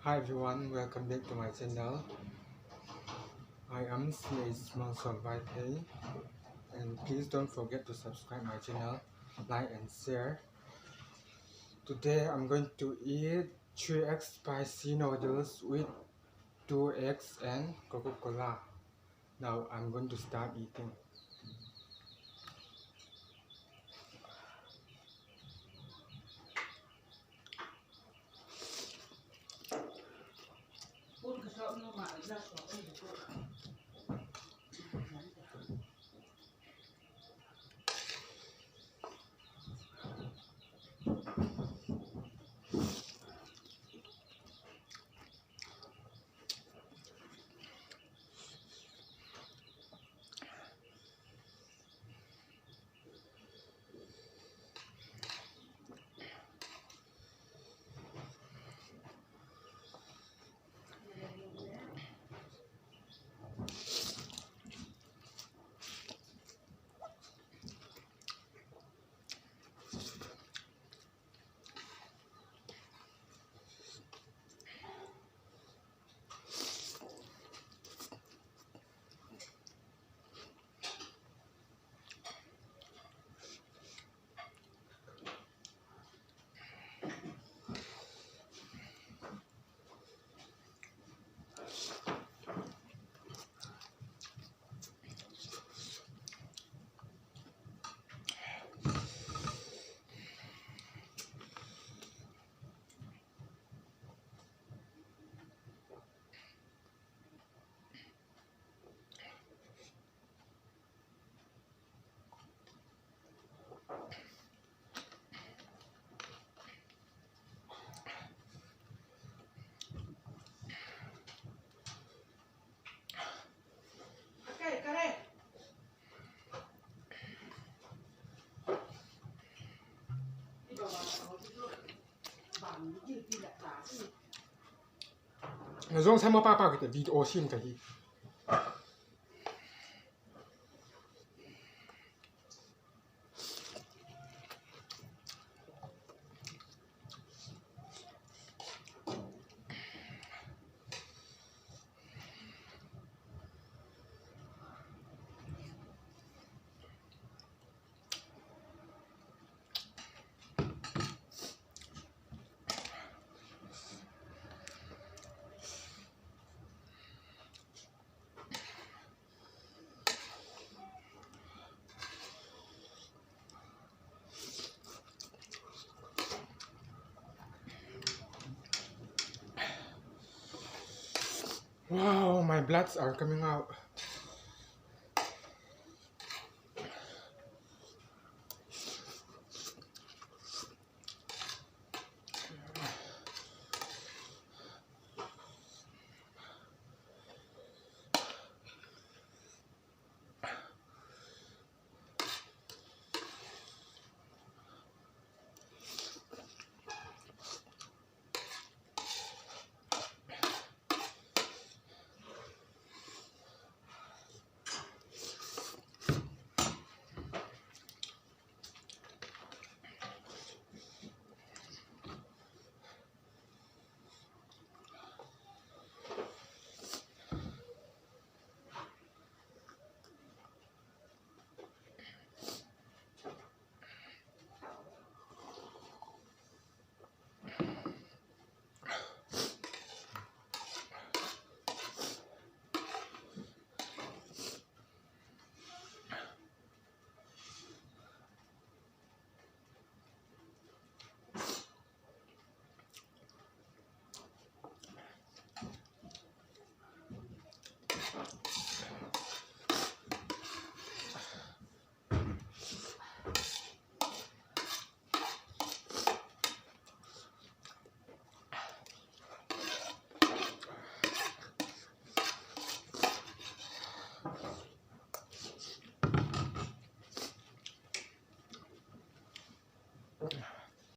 Hi everyone, welcome back to my channel. I am Small Survival, and please don't forget to subscribe my channel, like and share. Today I'm going to eat 3 egg spicy noodles with 2 eggs and Coca-Cola. Now I'm going to start eating. Rồi xem mà ba cái video xin cái gì. Wow, my bloods are coming out.